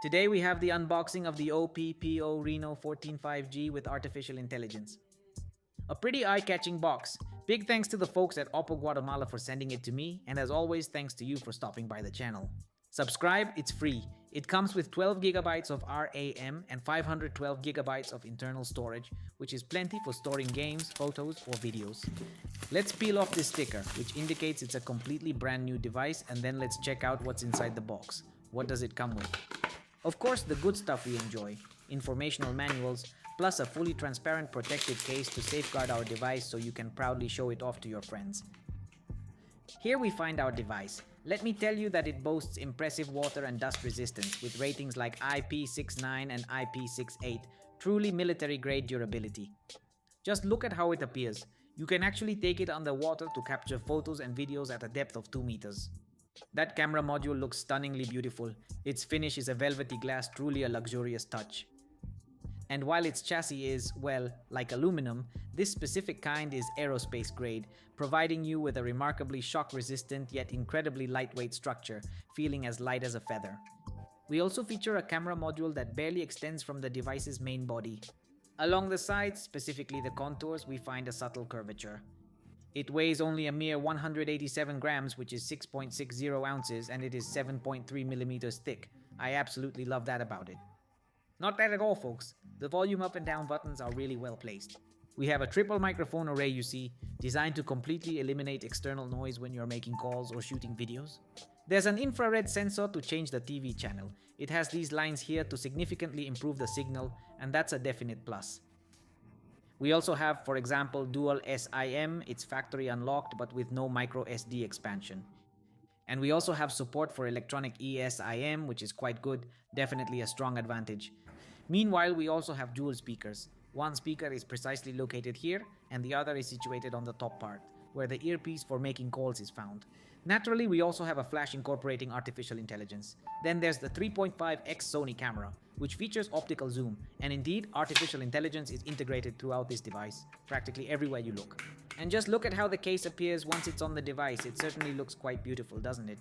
Today we have the unboxing of the OPPO Reno 14.5G with artificial intelligence. A pretty eye-catching box. Big thanks to the folks at OPPO Guatemala for sending it to me, and as always, thanks to you for stopping by the channel. Subscribe, it's free. It comes with 12GB of RAM and 512GB of internal storage, which is plenty for storing games, photos, or videos. Let's peel off this sticker, which indicates it's a completely brand new device, and then let's check out what's inside the box. What does it come with? Of course, the good stuff we enjoy, informational manuals, plus a fully transparent protective case to safeguard our device so you can proudly show it off to your friends. Here we find our device. Let me tell you that it boasts impressive water and dust resistance with ratings like IP69 and IP68, truly military-grade durability. Just look at how it appears. You can actually take it underwater to capture photos and videos at a depth of 2 meters. That camera module looks stunningly beautiful. Its finish is a velvety glass, truly a luxurious touch. And while its chassis is, well, like aluminum, this specific kind is aerospace grade, providing you with a remarkably shock-resistant yet incredibly lightweight structure, feeling as light as a feather. We also feature a camera module that barely extends from the device's main body. Along the sides, specifically the contours, we find a subtle curvature. It weighs only a mere 187 grams, which is 6.60 ounces, and it is 7.3 millimeters thick. I absolutely love that about it. Not bad at all, folks. The volume up and down buttons are really well placed. We have a triple microphone array, you see, designed to completely eliminate external noise when you're making calls or shooting videos. There's an infrared sensor to change the TV channel. It has these lines here to significantly improve the signal, and that's a definite plus. We also have, for example, dual SIM, it's factory unlocked but with no micro SD expansion. And we also have support for electronic eSIM, which is quite good, definitely a strong advantage. Meanwhile, we also have dual speakers. One speaker is precisely located here, and the other is situated on the top part, where the earpiece for making calls is found. Naturally, we also have a flash incorporating artificial intelligence. Then there's the 3.5x Sony camera, which features optical zoom, and indeed, artificial intelligence is integrated throughout this device, practically everywhere you look. And just look at how the case appears once it's on the device. It certainly looks quite beautiful, doesn't it?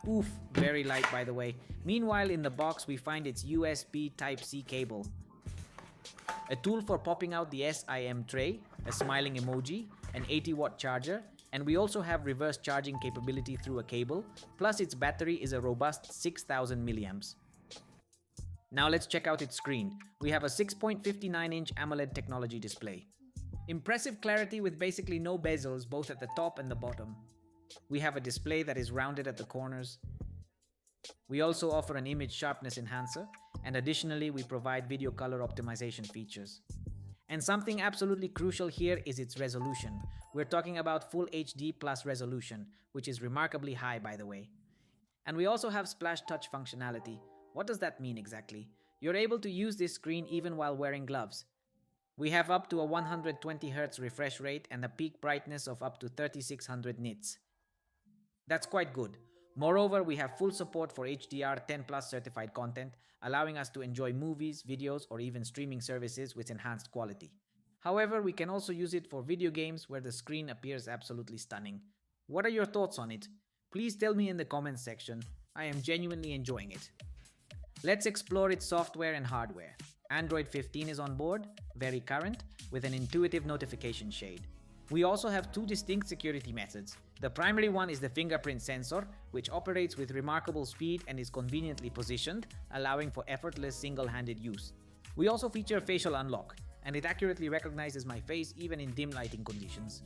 Oof, very light by the way. Meanwhile, in the box we find its USB Type-C cable, a tool for popping out the SIM tray, a smiling emoji, an 80-watt charger, and we also have reverse charging capability through a cable, plus its battery is a robust 6000 milliamps. Now let's check out its screen. We have a 6.59-inch AMOLED technology display. Impressive clarity with basically no bezels both at the top and the bottom. We have a display that is rounded at the corners. We also offer an image sharpness enhancer, and additionally we provide video color optimization features. And something absolutely crucial here is its resolution. We're talking about Full HD plus resolution, which is remarkably high by the way. And we also have splash touch functionality. What does that mean exactly? You're able to use this screen even while wearing gloves. We have up to a 120Hz refresh rate and a peak brightness of up to 3600 nits. That's quite good. Moreover, we have full support for HDR10+ certified content, allowing us to enjoy movies, videos, or even streaming services with enhanced quality. However, we can also use it for video games where the screen appears absolutely stunning. What are your thoughts on it? Please tell me in the comments section. I am genuinely enjoying it. Let's explore its software and hardware. Android 15 is on board, very current, with an intuitive notification shade. We also have two distinct security methods. The primary one is the fingerprint sensor, which operates with remarkable speed and is conveniently positioned, allowing for effortless single-handed use. We also feature facial unlock, and it accurately recognizes my face even in dim lighting conditions.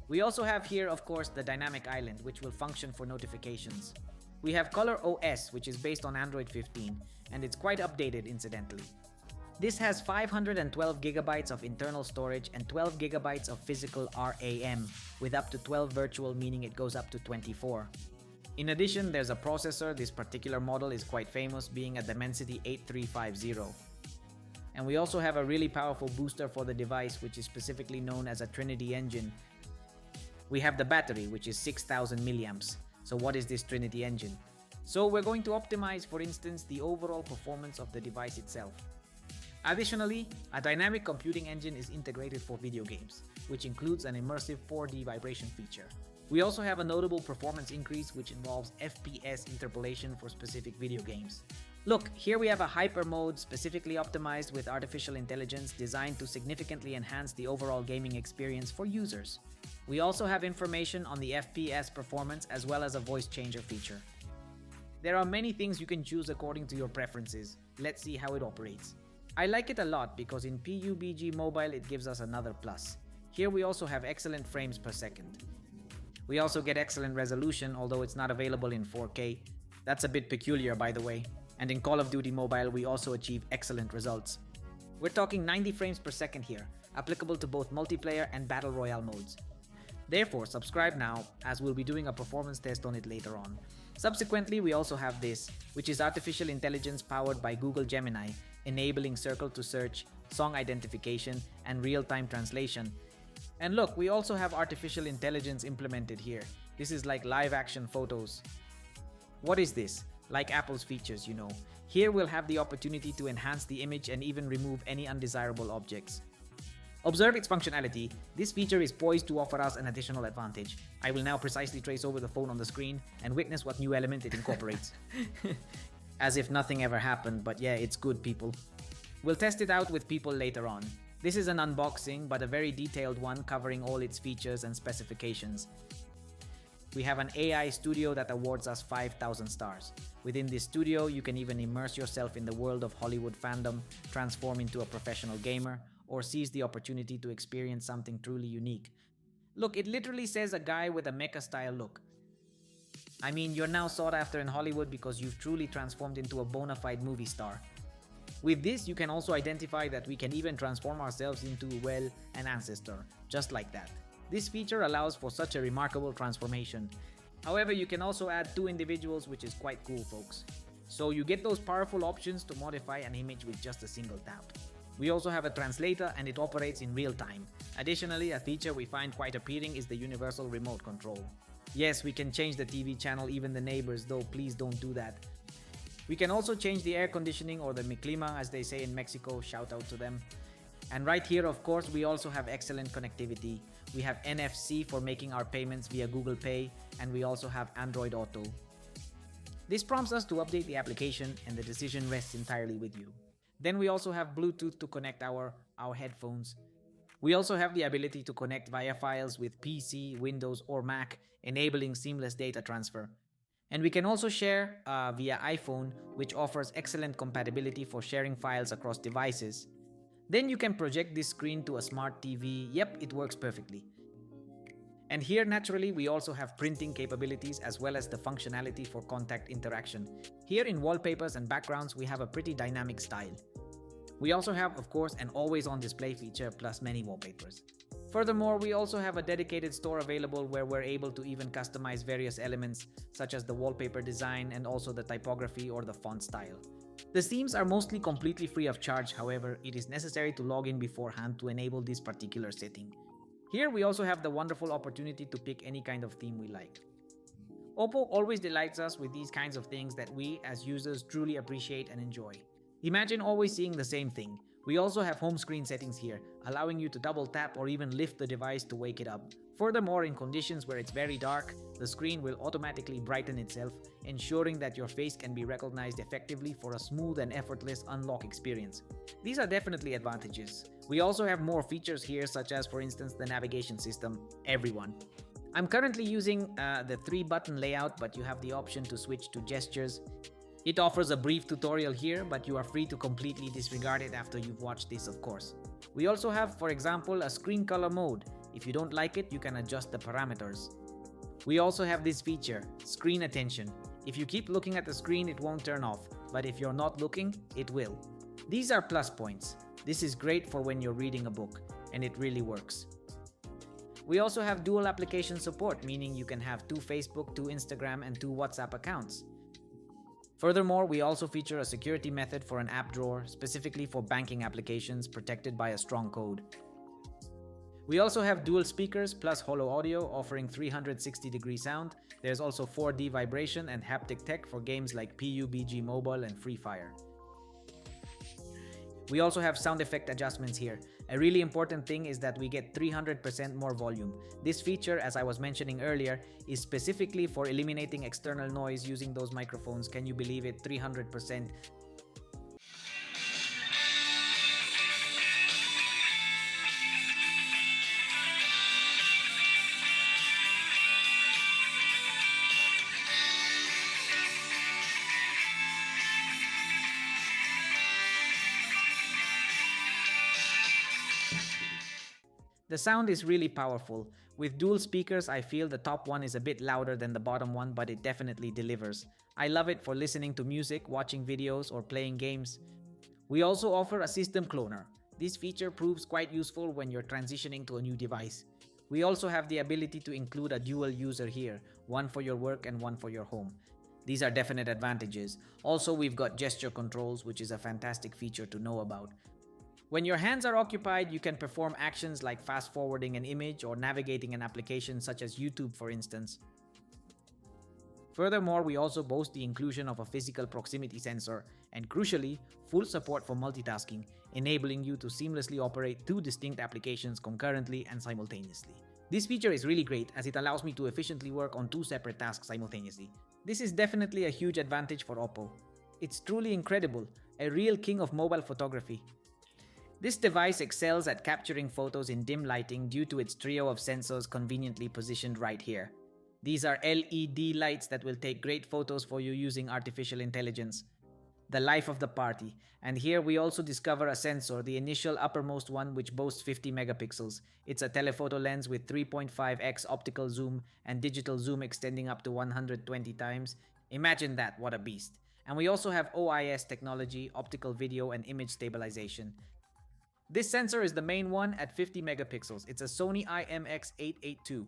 We also have here, of course, the dynamic island, which will function for notifications. We have Color OS, which is based on Android 15, and it's quite updated incidentally. This has 512GB of internal storage and 12GB of physical RAM, with up to 12 virtual, meaning it goes up to 24. In addition, there's a processor. This particular model is quite famous, being a Dimensity 8350. And we also have a really powerful booster for the device, which is specifically known as a Trinity engine. We have the battery, which is 6000 milliamps. So what is this Trinity engine? So we're going to optimize, for instance, the overall performance of the device itself. Additionally, a dynamic computing engine is integrated for video games, which includes an immersive 4D vibration feature. We also have a notable performance increase which involves FPS interpolation for specific video games. Look, here we have a hyper mode specifically optimized with artificial intelligence designed to significantly enhance the overall gaming experience for users. We also have information on the FPS performance as well as a voice changer feature. There are many things you can choose according to your preferences. Let's see how it operates. I like it a lot because in PUBG Mobile it gives us another plus. Here we also have excellent frames per second. We also get excellent resolution, although it's not available in 4K. That's a bit peculiar, by the way. And in Call of Duty Mobile, we also achieve excellent results. We're talking 90 frames per second here, applicable to both multiplayer and Battle Royale modes. Therefore, subscribe now, as we'll be doing a performance test on it later on. Subsequently, we also have this, which is artificial intelligence powered by Google Gemini, enabling circle to search, song identification, and real-time translation. And look, we also have artificial intelligence implemented here. This is like live action photos. What is this? Like Apple's features, you know. Here we'll have the opportunity to enhance the image and even remove any undesirable objects. Observe its functionality. This feature is poised to offer us an additional advantage. I will now precisely trace over the phone on the screen and witness what new element it incorporates. As if nothing ever happened, but yeah, it's good, people. We'll test it out with people later on. This is an unboxing, but a very detailed one covering all its features and specifications. We have an AI studio that awards us 5,000 stars. Within this studio, you can even immerse yourself in the world of Hollywood fandom, transform into a professional gamer, or seize the opportunity to experience something truly unique. Look, it literally says a guy with a mecha-style look. I mean, you're now sought after in Hollywood because you've truly transformed into a bona fide movie star. With this, you can also identify that we can even transform ourselves into, well, an ancestor, just like that. This feature allows for such a remarkable transformation. However, you can also add two individuals, which is quite cool, folks. So you get those powerful options to modify an image with just a single tap. We also have a translator and it operates in real time. Additionally, a feature we find quite appealing is the universal remote control. Yes, we can change the TV channel, even the neighbors, though please don't do that. We can also change the air conditioning or the clima, as they say in Mexico, shout out to them. And right here, of course, we also have excellent connectivity. We have NFC for making our payments via Google Pay, and we also have Android Auto. This prompts us to update the application, and the decision rests entirely with you. Then we also have Bluetooth to connect our headphones. We also have the ability to connect via files with PC, Windows, or Mac, enabling seamless data transfer. And we can also share via iPhone, which offers excellent compatibility for sharing files across devices. Then you can project this screen to a smart TV. Yep, it works perfectly. And here, naturally, we also have printing capabilities as well as the functionality for contact interaction. Here in wallpapers and backgrounds, we have a pretty dynamic style. We also have, of course, an always-on display feature plus many wallpapers. Furthermore, we also have a dedicated store available where we're able to even customize various elements such as the wallpaper design and also the typography or the font style. The themes are mostly completely free of charge, however, it is necessary to log in beforehand to enable this particular setting. Here we also have the wonderful opportunity to pick any kind of theme we like. OPPO always delights us with these kinds of things that we as users truly appreciate and enjoy. Imagine always seeing the same thing. We also have home screen settings here, allowing you to double tap or even lift the device to wake it up. Furthermore, in conditions where it's very dark, the screen will automatically brighten itself, ensuring that your face can be recognized effectively for a smooth and effortless unlock experience. These are definitely advantages. We also have more features here, such as, for instance, the navigation system, everyone. I'm currently using the 3-button layout, but you have the option to switch to gestures. It offers a brief tutorial here, but you are free to completely disregard it after you've watched this, of course. We also have, for example, a screen color mode. If you don't like it, you can adjust the parameters. We also have this feature, screen attention. If you keep looking at the screen, it won't turn off, but if you're not looking, it will. These are plus points. This is great for when you're reading a book, and it really works. We also have dual application support, meaning you can have 2 Facebook, 2 Instagram, and 2 WhatsApp accounts. Furthermore, we also feature a security method for an app drawer, specifically for banking applications protected by a strong code. We also have dual speakers plus holo audio offering 360-degree sound. There's also 4D vibration and haptic tech for games like PUBG Mobile and Free Fire. We also have sound effect adjustments here. A really important thing is that we get 300% more volume. This feature, as I was mentioning earlier, is specifically for eliminating external noise using those microphones. Can you believe it? 300%. The sound is really powerful. With dual speakers, I feel the top one is a bit louder than the bottom one, but it definitely delivers. I love it for listening to music, watching videos, or playing games. We also offer a system cloner. This feature proves quite useful when you're transitioning to a new device. We also have the ability to include a dual user here, one for your work and one for your home. These are definite advantages. Also, we've got gesture controls, which is a fantastic feature to know about. When your hands are occupied, you can perform actions like fast forwarding an image or navigating an application such as YouTube, for instance. Furthermore, we also boast the inclusion of a physical proximity sensor and, crucially, full support for multitasking, enabling you to seamlessly operate two distinct applications concurrently and simultaneously. This feature is really great as it allows me to efficiently work on two separate tasks simultaneously. This is definitely a huge advantage for OPPO. It's truly incredible, a real king of mobile photography. This device excels at capturing photos in dim lighting due to its trio of sensors conveniently positioned right here. These are LED lights that will take great photos for you using artificial intelligence. The life of the party. And here we also discover a sensor, the initial uppermost one, which boasts 50 megapixels. It's a telephoto lens with 3.5x optical zoom and digital zoom extending up to 120 times. Imagine that, what a beast. And we also have OIS technology, optical video and image stabilization. This sensor is the main one at 50 megapixels. It's a Sony IMX882.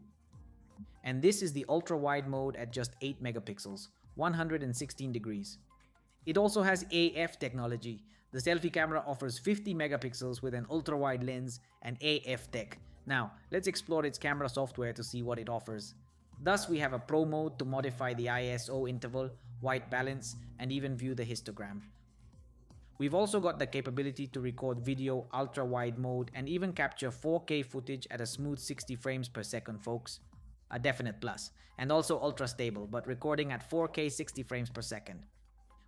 And this is the ultra-wide mode at just 8 megapixels, 116 degrees. It also has AF technology. The selfie camera offers 50 megapixels with an ultra-wide lens and AF tech. Now, let's explore its camera software to see what it offers. Thus, we have a Pro mode to modify the ISO interval, white balance, and even view the histogram. We've also got the capability to record video ultra-wide mode and even capture 4K footage at a smooth 60 frames per second, folks. A definite plus. And also ultra stable, but recording at 4K 60 frames per second.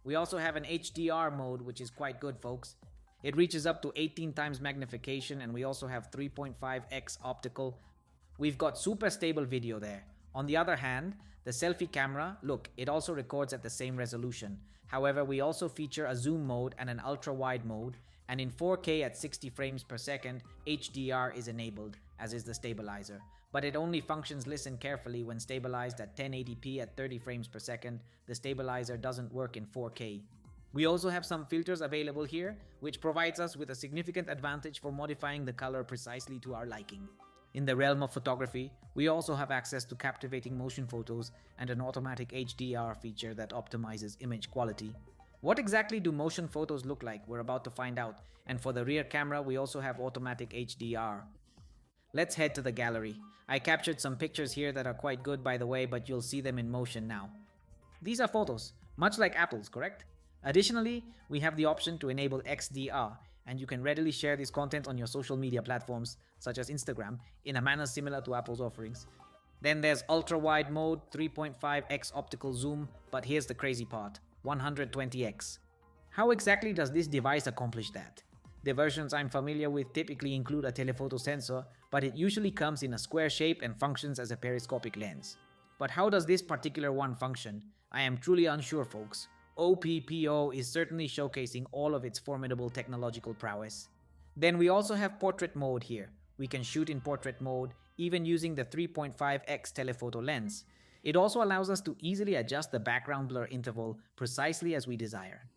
We also have an HDR mode, which is quite good, folks. It reaches up to 18 times magnification, and we also have 3.5x optical. We've got super stable video there. On the other hand, the selfie camera, look, it also records at the same resolution. However, we also feature a zoom mode and an ultra-wide mode, and in 4K at 60 frames per second, HDR is enabled, as is the stabilizer. But it only functions, listen carefully, when stabilized at 1080p at 30 frames per second. The stabilizer doesn't work in 4K. We also have some filters available here, which provides us with a significant advantage for modifying the color precisely to our liking. In the realm of photography, we also have access to captivating motion photos and an automatic HDR feature that optimizes image quality. What exactly do motion photos look like? We're about to find out. And for the rear camera, we also have automatic HDR. Let's head to the gallery. I captured some pictures here that are quite good, by the way, but you'll see them in motion now. These are photos, much like Apple's, correct? Additionally, we have the option to enable XDR, and you can readily share this content on your social media platforms, such as Instagram, in a manner similar to Apple's offerings. Then there's ultra-wide mode, 3.5x optical zoom, but here's the crazy part, 120x. How exactly does this device accomplish that? The versions I'm familiar with typically include a telephoto sensor, but it usually comes in a square shape and functions as a periscopic lens. But how does this particular one function? I am truly unsure, folks. OPPO is certainly showcasing all of its formidable technological prowess. Then we also have portrait mode here. We can shoot in portrait mode, even using the 3.5x telephoto lens. It also allows us to easily adjust the background blur interval precisely as we desire.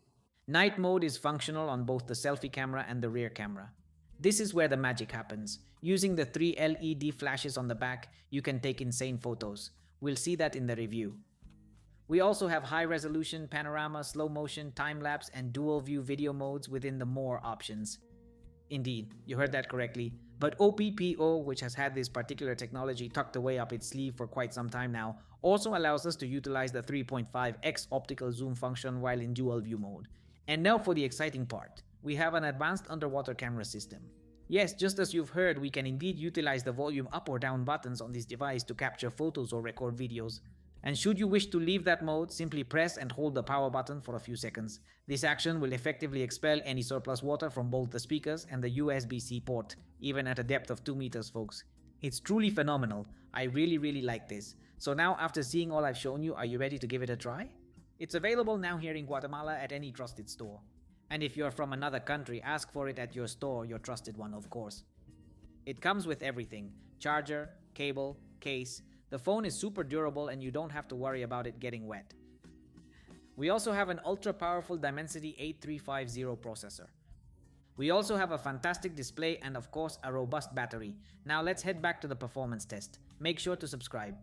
Night mode is functional on both the selfie camera and the rear camera. This is where the magic happens. Using the 3 LED flashes on the back, you can take insane photos. We'll see that in the review. We also have high-resolution, panorama, slow motion, time-lapse, and dual-view video modes within the More options. Indeed, you heard that correctly. But OPPO, which has had this particular technology tucked away up its sleeve for quite some time now, also allows us to utilize the 3.5x optical zoom function while in dual-view mode. And now for the exciting part. We have an advanced underwater camera system. Yes, just as you've heard, we can indeed utilize the volume up or down buttons on this device to capture photos or record videos. And should you wish to leave that mode, simply press and hold the power button for a few seconds. This action will effectively expel any surplus water from both the speakers and the USB-C port, even at a depth of 2 meters, folks. It's truly phenomenal. I really like this. So now, after seeing all I've shown you, are you ready to give it a try? It's available now here in Guatemala at any trusted store. And if you're from another country, ask for it at your store, your trusted one, of course. It comes with everything: charger, cable, case. The phone is super durable and you don't have to worry about it getting wet. We also have an ultra powerful Dimensity 8350 processor. We also have a fantastic display and, of course, a robust battery. Now let's head back to the performance test. Make sure to subscribe.